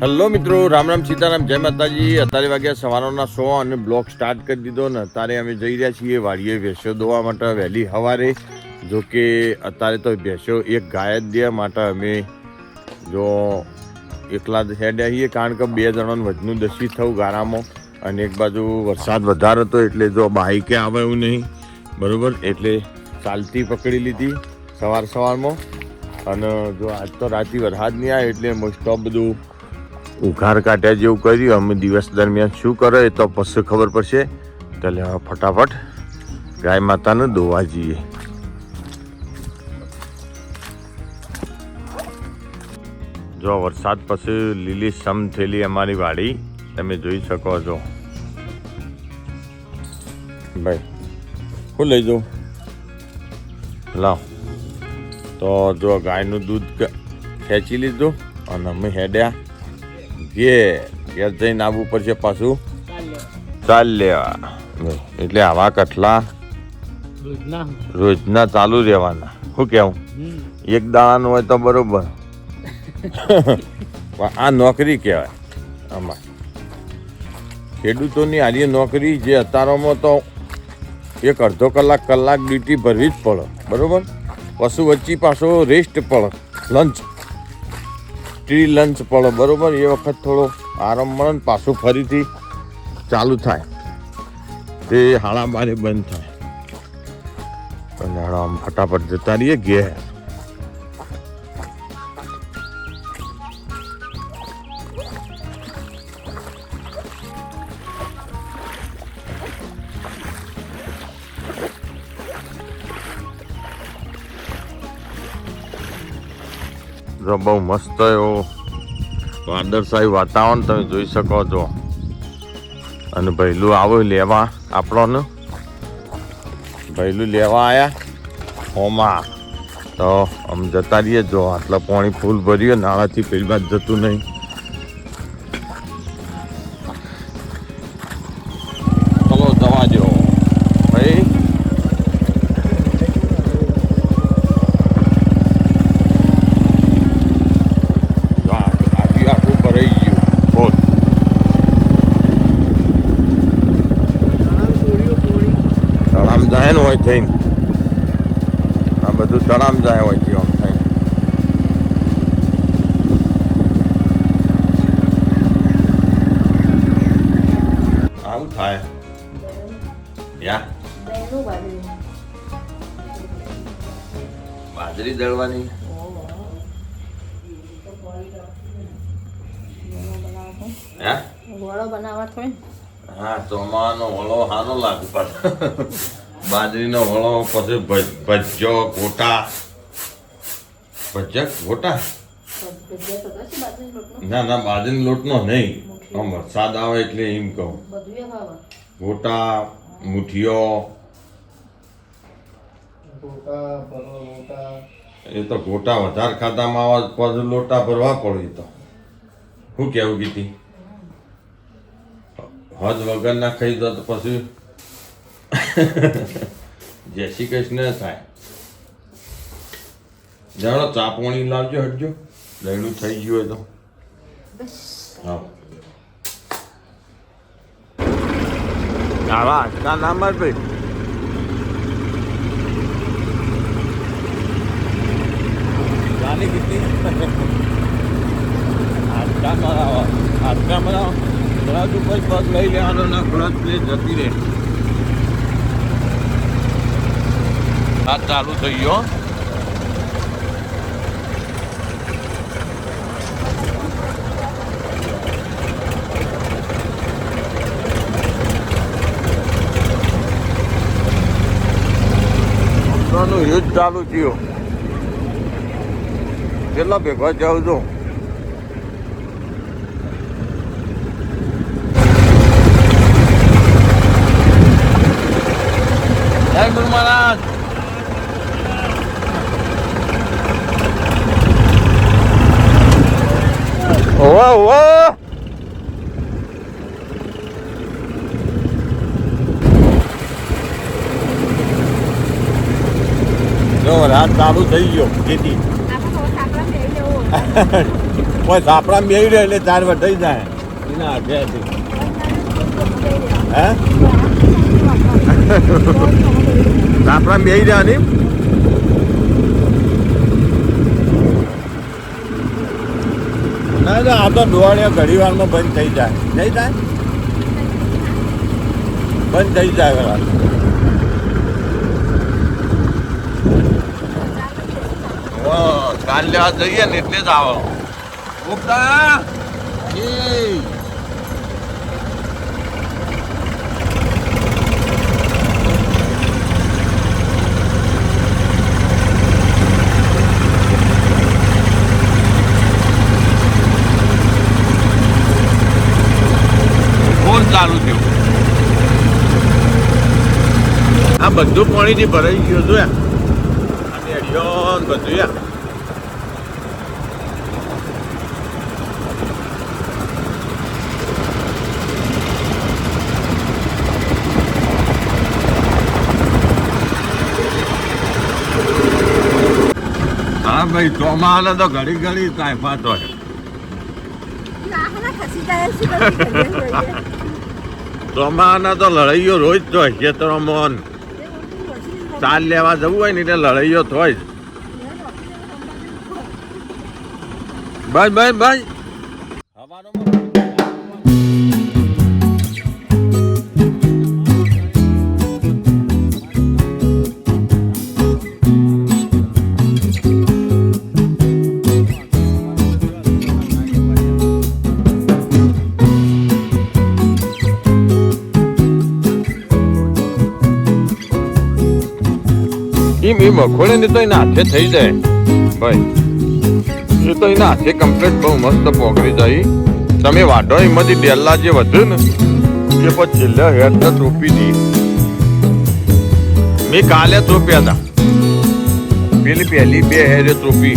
Hello મિત્રો, રામ રામ સીતારામ, જય માતાજી. અત્યારે વાગ્યા સવારના 100 અને બ્લોગ સ્ટાર્ટ કરી દીધો ને અત્યારે અમે જઈ રહ્યા છીએ વાડીએ ભેંસો દોવા માટે વહેલી સવારે. જો કે અત્યારે તો ભેંસો એક ગાય જ દે માટે અમે જો એકલા જ હેડ્યા છીએ, કારણ કે 2 જણાનું વજનું દસી થયું ગારામાં અને એક બાજુ વરસાદ વધારે હતો એટલે જો બાઈકે આવે એવું નહીં બરાબર, એટલે ચાલતી પકડી લીધી સવારમાં. અને જો આજ તો રાતે વરસાદ નહીં આવે એટલે મોસ્ટ ઓફ બધું ઉઘાર કાઢ્યા જેવું કર્યું. અમે દિવસ દરમિયાન શું કરે એ તો પછી ખબર પડશે. એટલે હવે ફટાફટ ગાય માતાને દોવા જઈએ. જો વરસાદ પછી લીલી સમ થયેલી અમારી વાડી તમે જોઈ શકો છો. ભાઈ શું લઈ જાઉં? લાવ. તો જો ગાયનું દૂધ ખેંચી લીધું અને અમે હેડ્યા ઘેર જઈને આવવું પડશે પાછું ચાલ લેવા. એટલે આવા કઠલા રોજના ચાલુ રહેવાના. શું કેવું? એક દાણાનું હોય તો બરોબર. આ નોકરી કહેવાય. આમાં ખેડૂતોની આરી નોકરી જે અત્યારમાં તો એક અડધો કલાક ડ્યુટી ભરવી જ પડે બરોબર. પશુ વચ્ચે પાછો રેસ્ટ પડે, ટ્રી લંચ પડે બરોબર. એ વખત થોડો આરામ મળે ને પાછું ફરીથી ચાલુ થાય તે 12:30 બંધ થાય. અને આમ ફટાફટ જતા રહીએ ઘેર. જો બહુ મસ્ત એવો વાદળછાયું વાતાવરણ તમે જોઈ શકો છો. અને ભૈલું આવો લેવા આપણને, ભૈલું લેવા આવ્યા હોમાં. તો આમ જતા રહીએ. જો આટલા પાણી ફૂલ ભર્યું, નાળાથી પેલી બાદ જતું નહીં. ચલો જવા જો ભાઈ. જાય હોય થઈને આ બધું તળામ જાય હોય છે આમ થઈને. આમ થાય બાજરી દળવાની. હા, ચોમાનો વળો હાનો લાગુ પડે. બાજરીનો વળો, પછી ભજ્જો ગોટા. ગોટા ના બાજરીનો લોટનો નહીં. આમ વરસાદ આવે એટલે એમ કહું. ગોટા, મુઠીઓ એ તો ગોટા વધારે ખાધામાં આવે પછી લોટા ભરવા પડે. તો શું કેવું કીધી હદ વગર ના ખાઈ દો તો પછી જય શ્રી કૃષ્ણ થાય. જાણો ચા પાણી લાવજો, હટજો. દહીણું થઈ ગયું હોય તો હા. આવા આજકા ના માર ભાઈ. જાની કીધી આજકા મારા આજકા મારા ક્લચ ઉપર પગ લઈ લેવાનો ના ક્લચ પ્લેટ જતી રહે. આ ચાલુ થઈ ગયો. યુદ્ધ ચાલુ થયો. કેટલા ભેગા જાઉં છું. જય ગુરુ મહારાજ. ઓવા ઓવા જો રાત ચાલુ થઈ ગયો ખેતી. કોઈ સાપડામાં બેહી રહે એટલે ચાર વટાઈ જાય એના હાથે હે સાપડામાં બેહી રહ્યા નહીં ના ના આ તો ડોળિયા ઘડી વારમાં બંધ થઈ જાય નહીં થાય બંધ થઈ જાય કાલ લેવા જઈએ ને એટલે જ આવો ચાલુ થયું આ બધું પાણીથી ભરાઈ ગયું હતું અને અડિયો બધું હા ભાઈ ચોમાહાને તો ઘડી ઘડી તાયફાત હોય ચોમાહાના તો લડાઈઓ રોજ તો હોય ખેતરોમાં ચાલ લેવા જવું હોય ને એટલે લડાઈઓ તો હોય જ બસ બસ બસ એ મખોડે ને તો એના હાથે થઈ જાય ભાઈ એ તો એના હાથે કમ્પ્લીટ બહુ મસ્ત પોગરી જાય તમે વાઢો એમાંથી ડેલા જે વધ્યું ને એ પછી છેલ્લે હેડ તો ચોપી દી મેં કાલે ચોપ્યા હતા પેલી પહેલી બે હેરે ચોપી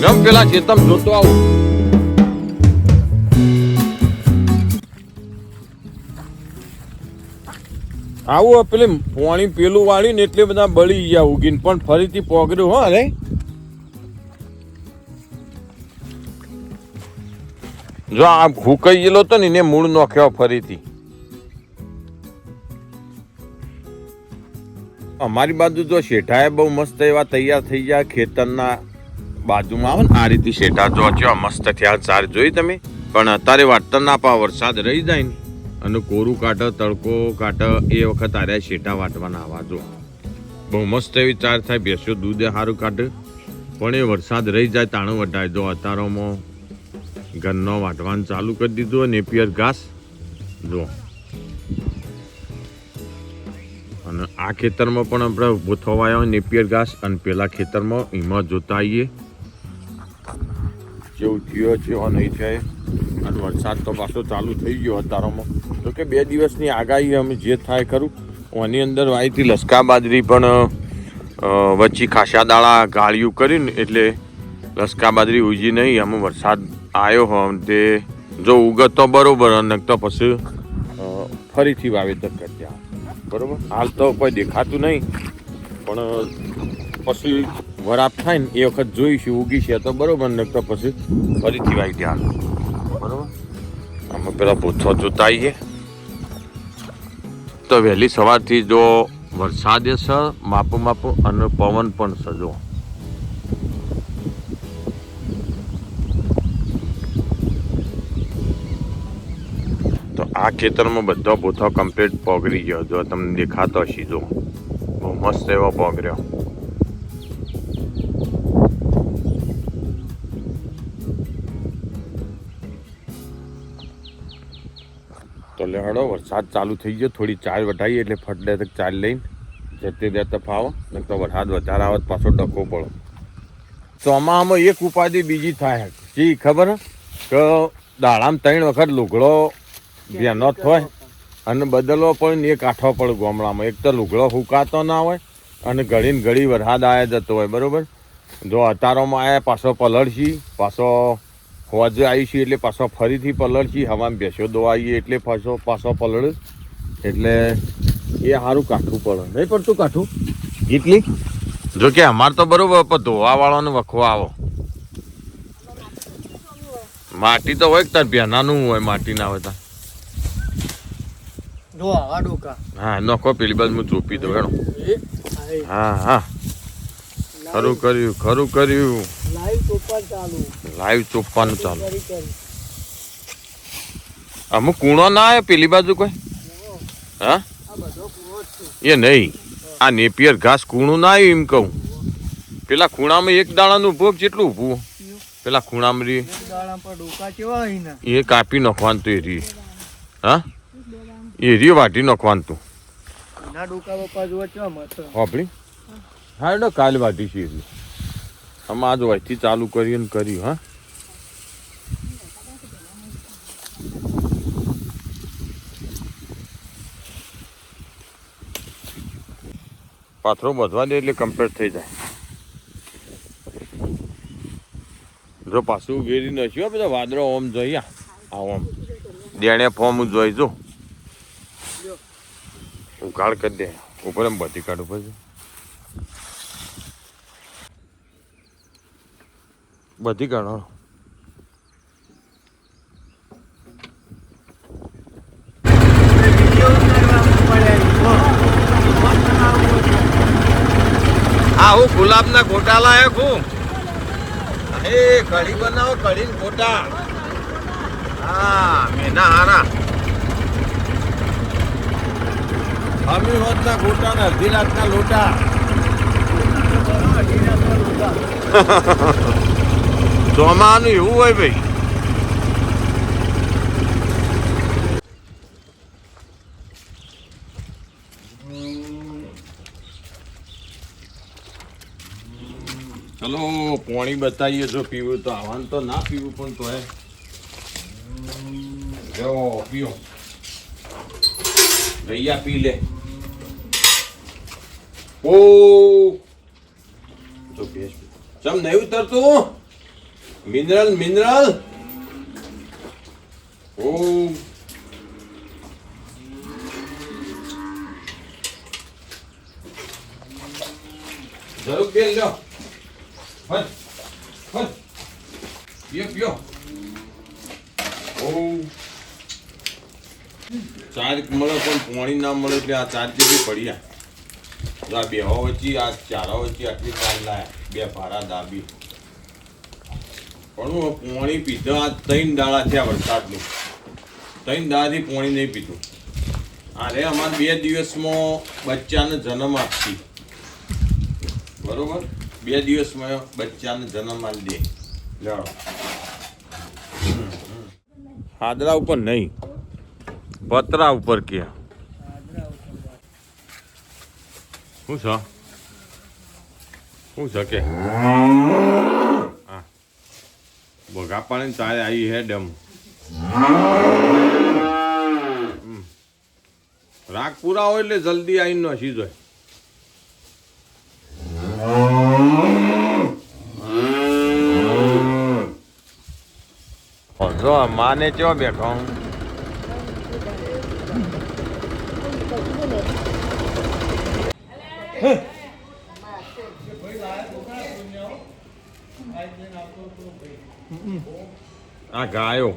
ગમ પેલા ચેતમ જોતો આવું આવું પેલી પાણી પેલું વાળ્યું ને એટલે બધા બળી ગયા ઉગીને પણ ફરીથી પોગર્યું હો અરે જો આ હુકાઈ ગયેલો હતો ને એને મૂળ નોખ્યો ફરીથી અમારી બાજુ જો શેઠાએ બહુ મસ્ત એવા તૈયાર થઈ ગયા ખેતરના બાજુમાં આવે ને આ રીતે શેઠા જો મસ્ત થયા ચાર જોઈ તમે પણ અત્યારે વાટતા ના પા વરસાદ રહી જાય ને અને કોરું કાઢે તડકો કાઢે એ વખત આર્યા શેઠા વાટવાના આવા જો બહુ મસ્ત એવી ચાર થાય ભેંસો દૂધ સારું કાઢે પણ એ વરસાદ રહી જાય તાણું વઢાય જો અતારોમાં ઘરનો વાટવાનું ચાલુ કરી દીધું નેપિયર ઘાસ જો અને આ ખેતરમાં પણ આપણે ઊભો થવાયા હોય નેપિયર ઘાસ અને પેલા ખેતરમાં એમાં જોતા આવીએ જેવું થયો છે નહીં થાય અને વરસાદ તો પાછો ચાલુ થઈ ગયો અતારોમાં તો કે 2 દિવસની આગાહી અમે જે થાય ખરું આની અંદર વાયથી લસકા બાજરી પણ વચ્ચે ખાસા દાડા ગાળિયું કરીને એટલે લસકા બાજરી ઉજી નહીં અમે વરસાદ આવ્યો હોય તે જો ઉગત તો બરોબર અને તો પછી ફરીથી વાવેતર કરતા બરોબર હાલ તો કોઈ દેખાતું નહીં પણ પછી વરાપ થાય ને એ વખત જોઈશું ઉગી છે તો બરોબર ને તો પછી ફરીથી વાવી ત્યાં બરોબર અમે પેલા ભૂથો જોતા આવીએ તો વહેલી સવારથી જો વરસાદ છે માપો અને પવન પણ છે જો તો આ ખેતરમાં બધો ભૂથો કમ્પ્લીટ પોગરી ગયો જો તમને દેખાતો હશે જો બહુ મસ્ત એવો પોગર્યો તો લેહડો વરસાદ ચાલુ થઈ ગયો થોડી ચાર વટાઈએ એટલે ફટલે તક ચાર લઈને જતી રહેતા ફાવો ને તો વરસાદ વધારે આવે પાછો ડકો પડો ચોમાસામાં એક ઉપાધિ બીજી થાય જી ખબર કે દાડામાં 3 વખત લુગડો ભેનો થાય અને બદલવો પડે ને એ કાઠો પડે ગામડામાં એક તો લુગડો ફૂંકાતો ના હોય અને ઘડીને ઘડી વરસાદ આવ્યા જતો હોય બરાબર જો અતારોમાં આવ્યા પાછો પલળશી પાછો હોજે આવીશું એટલે પાછો ફરીથી પલળશી હવામાં ભેંસો દોવાઈએ એટલે પાછો પલળ એટલે એ સારું કાઠું પડે નહીં પડતું કાઠું એટલી જો કે અમારે તો બરોબર પણ ધોવા વાળાને વખવા આવો માટી તો હોય તાર ભેનાનું હોય માટી ના હોય તા જો આ ડોકા હા નખો પેલી બાજુ હું ચોપી દઉં હેડો હા હા ખરું કર્યું લાઈવ ચોપવાનું ચાલુ અમુક કૂણો ના આવે પેલી બાજુ કોઈ હા એ નહીં આ નેપિયર ઘાસ કૂણું ના આવ્યું એમ કહું પેલા ખૂણામાં એક દાણાનું ઉભું કેટલું ઉભું પેલા ખૂણામાં રી એ કાપી નાખવાનું તું એ રી હા એ રી વાટી નાખવાનું તું આપણી હા એટલે કાલે વાટી છે એટલી આમાં આજ વહીથી ચાલુ કર્યું હા પાથરો બધવા દે એટલે કમ્પ્લીટ થઈ જાય જો પાછું ઘેરી નથી બધા વાદળો ઓમ જોઈએ આમ દેણે ફોર્મ જોઈ જો ઉકાળ કરી દે ઉપર એમ બધી કાઢું પછી બધી કાઢો હા હું ગુલાબના ગોટા લાયક હું એ કઢી બનાવો કઢી ગોટા હા મેના હારા અમી હોતના ગોટા ને અડધી લાખના લોટા ચોમાનું એવું હોય ભાઈ ચલો પાણી બતાવીએ જો પીવું તો આવવાનું તો ના પીવું પણ તો હે જો પીઓ ભૈયા પી લે ઓ જો ભેસ ચમ નહીં ઉતરતું મિનરલ ઓ જરૂર પી લો હટ પીઓ ઓ ચાર મળે પણ પાણી ના મળે એટલે આ ચાર જેવી પડ્યા આ બે વચ્ચે આ ચારો વચ્ચે આટલી ચાર લાયા બે ભાડા દાબી પણ હું પાણી પીધો આ 3 દાડા થયા વરસાદનું 3 દાડાથી પાણી નહીં પીધું અરે અમારે 2 દિવસમાં બચ્ચાને જન્મ આપતી બરોબર 2 દિવસમાં બચ્ચાને જન્મ આપી દે જાઓ હાદરા ઉપર નહીં પતરા ઉપર કે શું છે કે હા બગા પાણી તારે આવી હે ડમ રાગ પૂરા હોય એટલે જલ્દી આવીને નસી જાય જો માને ચો બેઠો આ ગાયો